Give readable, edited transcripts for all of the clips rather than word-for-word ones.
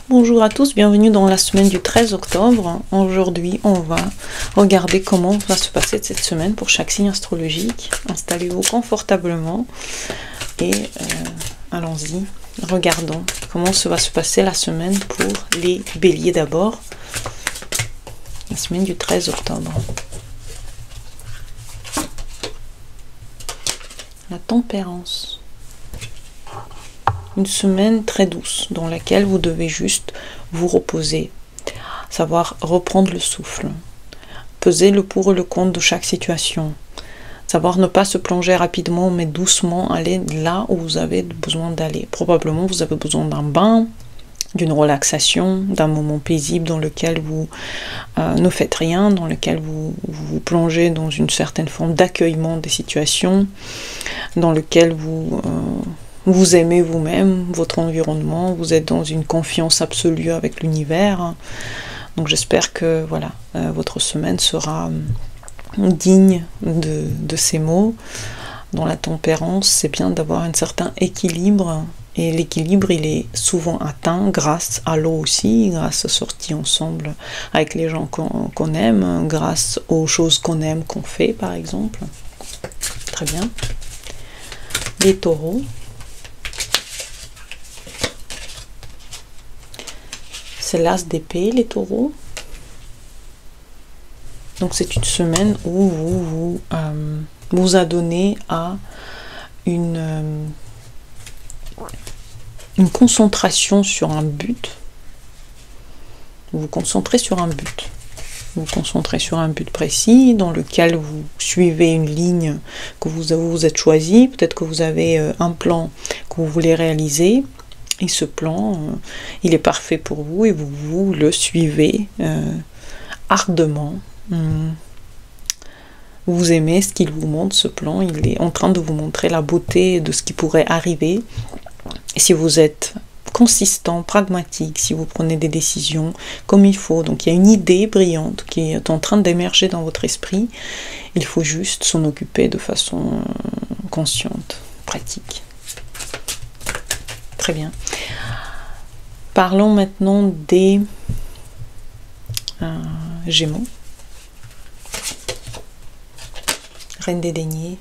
Bonjour à tous, bienvenue dans la semaine du 13 octobre. Aujourd'hui, on va regarder comment va se passer cette semaine pour chaque signe astrologique. Installez-vous confortablement et allons-y. Regardons comment ça va se passer la semaine pour les béliers d'abord. La semaine du 13 octobre. La tempérance. Une semaine très douce dans laquelle vous devez juste vous reposer, savoir reprendre le souffle, peser le pour et le contre de chaque situation, savoir ne pas se plonger rapidement mais doucement aller là où vous avez besoin d'aller. Probablement vous avez besoin d'un bain, d'une relaxation, d'un moment paisible dans lequel vous ne faites rien, dans lequel vous vous plongez dans une certaine forme d'accueillement des situations, dans lequel vous aimez vous-même, votre environnement, vous êtes dans une confiance absolue avec l'univers. Donc j'espère que voilà, votre semaine sera digne de ces mots. Dans la tempérance, c'est bien d'avoir un certain équilibre. Et l'équilibre, il est souvent atteint grâce à l'eau aussi, grâce aux sorties ensemble avec les gens qu'on aime, grâce aux choses qu'on aime, qu'on fait par exemple. Très bien. Les taureaux. C'est l'as d'épée, les taureaux. Donc c'est une semaine où vous adonnez à une concentration sur un but. Vous vous concentrez sur un but. Vous vous concentrez sur un but précis dans lequel vous suivez une ligne que vous êtes choisi. Peut-être que vous avez un plan que vous voulez réaliser. Et ce plan, il est parfait pour vous et vous le suivez ardemment. Vous aimez ce qu'il vous montre, ce plan. Il est en train de vous montrer la beauté de ce qui pourrait arriver. Et si vous êtes consistant, pragmatique, si vous prenez des décisions comme il faut, donc il y a une idée brillante qui est en train d'émerger dans votre esprit, il faut juste s'en occuper de façon consciente, pratique. Très bien. Parlons maintenant des Gémeaux. Reine des deniers.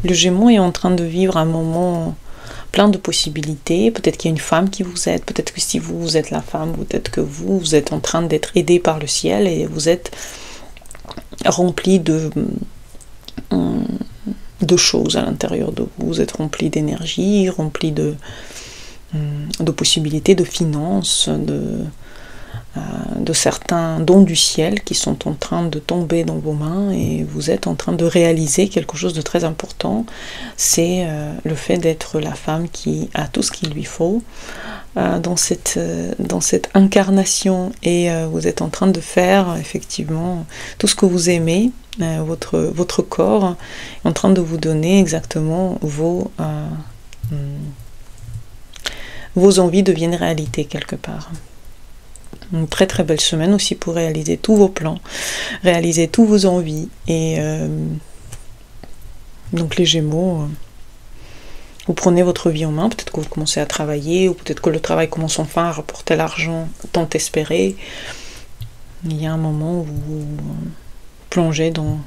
Le Gémeaux est en train de vivre un moment plein de possibilités. Peut-être qu'il y a une femme qui vous aide. Peut-être que si vous êtes la femme, peut-être que vous êtes en train d'être aidé par le ciel et vous êtes rempli de choses à l'intérieur de vous. Vous êtes rempli d'énergie, rempli de possibilités, de finances, de certains dons du ciel qui sont en train de tomber dans vos mains et vous êtes en train de réaliser quelque chose de très important. C'est le fait d'être la femme qui a tout ce qu'il lui faut dans cette incarnation et vous êtes en train de faire effectivement tout ce que vous aimez. Votre corps est en train de vous donner exactement vos envies deviennent réalité quelque part. Une très très belle semaine aussi pour réaliser tous vos plans, réaliser tous vos envies. Et donc les Gémeaux, vous prenez votre vie en main, peut-être que vous commencez à travailler, ou peut-être que le travail commence enfin à rapporter l'argent tant espéré. Il y a un moment où vous plongez dans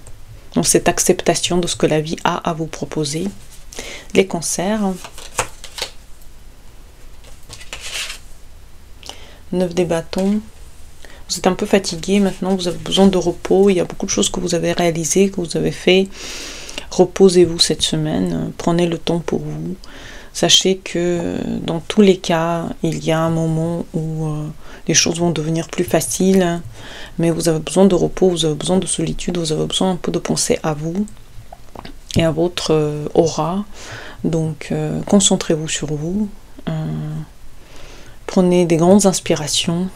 cette acceptation de ce que la vie a à vous proposer. Les Cancers. 9 des bâtons. Vous êtes un peu fatigué maintenant, vous avez besoin de repos. Il y a beaucoup de choses que vous avez réalisées, que vous avez fait. Reposez-vous cette semaine. Prenez le temps pour vous. Sachez que dans tous les cas, il y a un moment où les choses vont devenir plus faciles. Mais vous avez besoin de repos, vous avez besoin de solitude, vous avez besoin un peu de penser à vous et à votre aura. Donc concentrez-vous sur vous. Prenez des grandes inspirations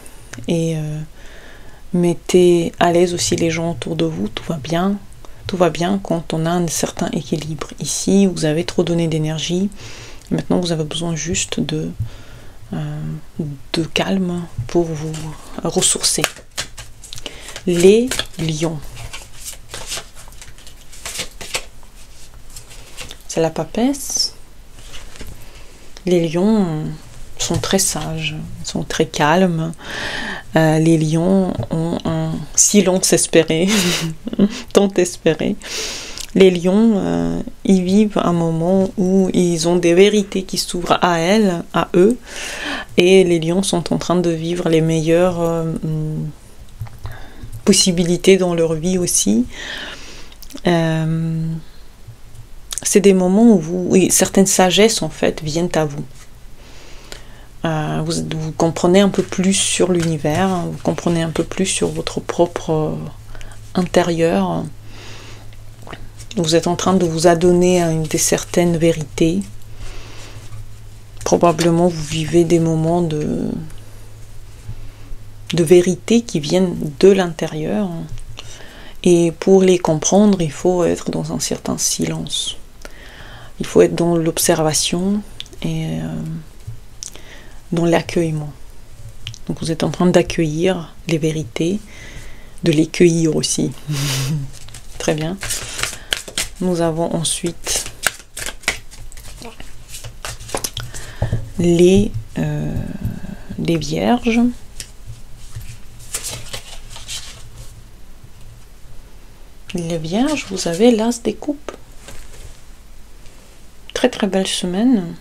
et mettez à l'aise aussi les gens autour de vous. Tout va bien. Tout va bien quand on a un certain équilibre. Ici, vous avez trop donné d'énergie. Maintenant, vous avez besoin juste de calme pour vous ressourcer. Les lions. C'est la papesse. Les lions sont très sages, sont très calmes. Les lions ont un silence espéré, tant espéré. Les lions, ils vivent un moment où ils ont des vérités qui s'ouvrent à eux, et les lions sont en train de vivre les meilleures possibilités dans leur vie aussi. C'est des moments où certaines sagesses en fait viennent à vous. Vous comprenez un peu plus sur l'univers, vous comprenez un peu plus sur votre propre intérieur. Vous êtes en train de vous adonner à des certaines vérités. Probablement vous vivez des moments de vérité qui viennent de l'intérieur. Et pour les comprendre, il faut être dans un certain silence. Il faut être dans l'observation et dans l'accueillement. Donc vous êtes en train d'accueillir les vérités, de les cueillir aussi. Très bien. Nous avons ensuite les vierges. Les vierges, vous avez l'as des coupes. Très très belle semaine.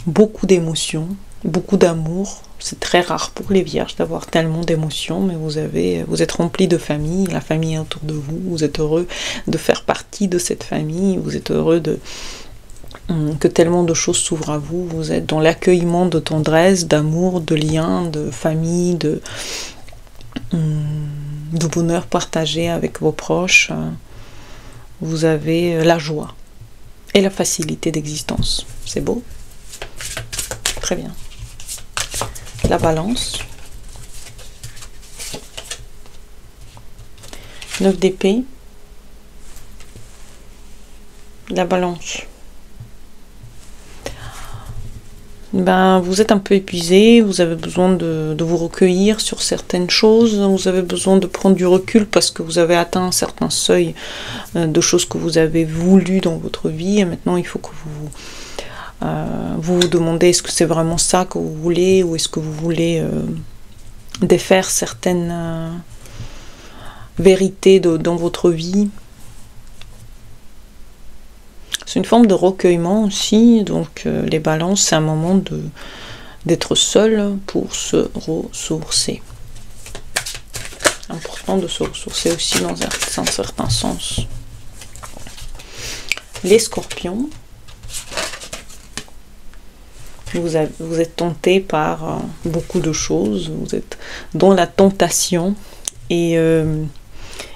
Beaucoup d'émotions, beaucoup d'amour. C'est très rare pour les vierges d'avoir tellement d'émotions, mais vous êtes rempli de famille, la famille est autour de vous, vous êtes heureux de faire partie de cette famille, vous êtes heureux que tellement de choses s'ouvrent à vous, vous êtes dans l'accueillement de tendresse, d'amour, de liens, de famille, de bonheur partagé avec vos proches. Vous avez la joie et la facilité d'existence. C'est beau? Très bien. La balance. 9 d'épée. La balance. Vous êtes un peu épuisé, vous avez besoin de vous recueillir sur certaines choses, vous avez besoin de prendre du recul parce que vous avez atteint un certain seuil de choses que vous avez voulu dans votre vie, et maintenant il faut que vous vous demandez est-ce que c'est vraiment ça que vous voulez, ou est-ce que vous voulez défaire certaines vérités dans votre vie. C'est une forme de recueillement aussi, donc les balances, c'est un moment d'être seul pour se ressourcer. Important de se ressourcer aussi dans un certain sens. Les scorpions, vous êtes tenté par beaucoup de choses, vous êtes dans la tentation, et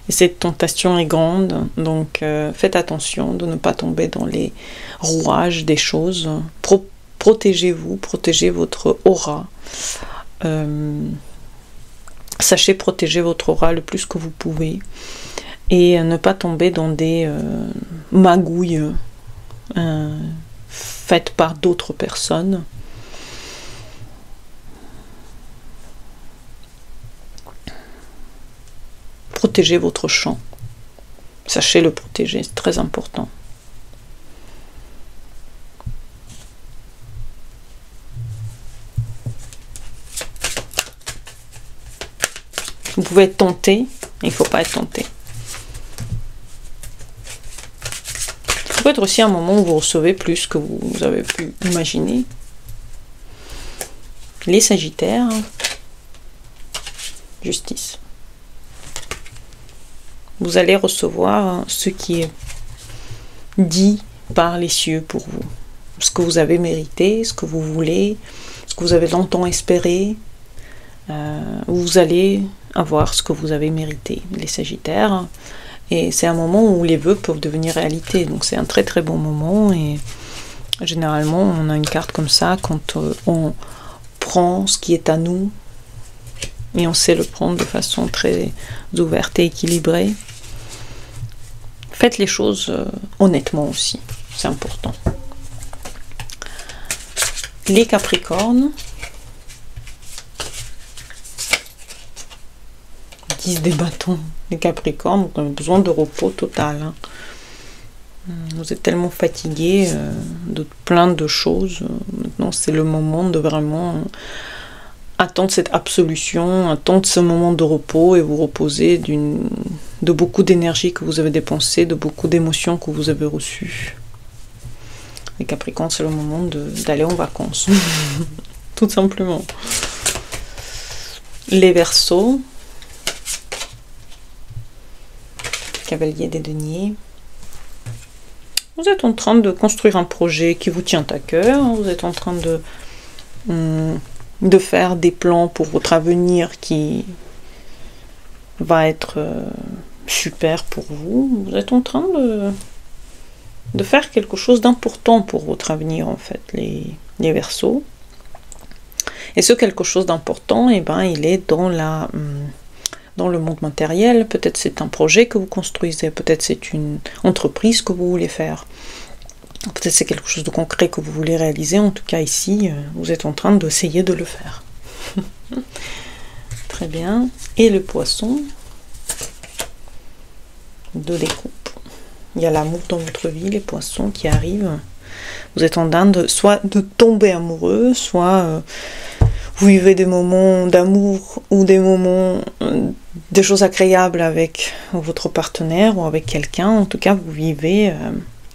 cette tentation est grande, donc faites attention de ne pas tomber dans les rouages des choses. Protégez-vous, protégez votre aura. Sachez protéger votre aura le plus que vous pouvez, et ne pas tomber dans des magouilles faites par d'autres personnes. Protégez votre champ. Sachez le protéger, c'est très important. Vous pouvez être tenté, il ne faut pas être tenté. Ça peut être aussi un moment où vous recevez plus que vous avez pu imaginer. Les Sagittaires, justice. Vous allez recevoir ce qui est dit par les cieux pour vous. Ce que vous avez mérité, ce que vous voulez, ce que vous avez longtemps espéré. Vous allez avoir ce que vous avez mérité, les Sagittaires. Et c'est un moment où les vœux peuvent devenir réalité. Donc c'est un très très bon moment. Et généralement, on a une carte comme ça quand on prend ce qui est à nous. Et on sait le prendre de façon très ouverte et équilibrée. Faites les choses honnêtement aussi, c'est important. Les Capricornes, 10 des bâtons. Les Capricornes, vous avez besoin de repos total. Hein. Vous êtes tellement fatigué de plein de choses. Maintenant, maintenant c'est le moment de vraiment attendre cette absolution, attendre ce moment de repos et vous reposer de beaucoup d'énergie que vous avez dépensée, de beaucoup d'émotions que vous avez reçues. Les Capricornes, c'est le moment d'aller en vacances, tout simplement. Les Verseaux, Cavalier des Deniers. Vous êtes en train de construire un projet qui vous tient à cœur, vous êtes en train de faire des plans pour votre avenir qui va être super pour vous. Vous êtes en train de faire quelque chose d'important pour votre avenir, en fait, les Verseaux. Et ce quelque chose d'important, eh ben, il est dans le monde matériel. Peut-être c'est un projet que vous construisez, peut-être c'est une entreprise que vous voulez faire, peut-être c'est quelque chose de concret que vous voulez réaliser. En tout cas ici, vous êtes en train d'essayer de le faire. Très bien. Et le Poisson, 2 découpes. Il y a l'amour dans votre vie, les Poissons qui arrivent. Vous êtes en train soit de tomber amoureux, soit vous vivez des moments d'amour ou des moments, des choses agréables avec votre partenaire ou avec quelqu'un. En tout cas, vous vivez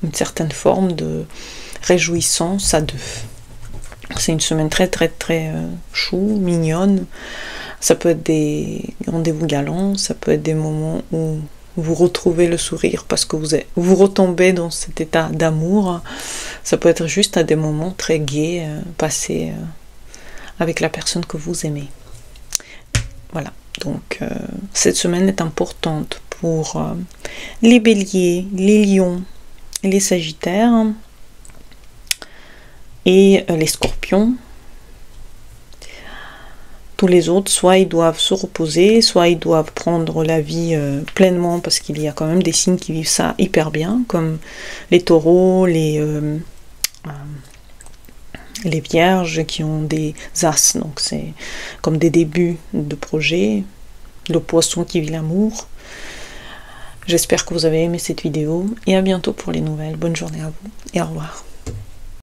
une certaine forme de réjouissance à deux. C'est une semaine très très très chou, mignonne. Ça peut être des rendez-vous galants, ça peut être des moments où vous retrouvez le sourire parce que vous retombez dans cet état d'amour. Ça peut être juste à des moments très gais passés avec la personne que vous aimez. Voilà, donc cette semaine est importante pour les Béliers, les Lions, les Sagittaires et les Scorpions. Tous les autres, soit ils doivent se reposer, soit ils doivent prendre la vie pleinement, parce qu'il y a quand même des signes qui vivent ça hyper bien, comme les Taureaux, les Vierges qui ont des As, donc c'est comme des débuts de projet. Le Poisson qui vit l'amour. J'espère que vous avez aimé cette vidéo et à bientôt pour les nouvelles. Bonne journée à vous et au revoir.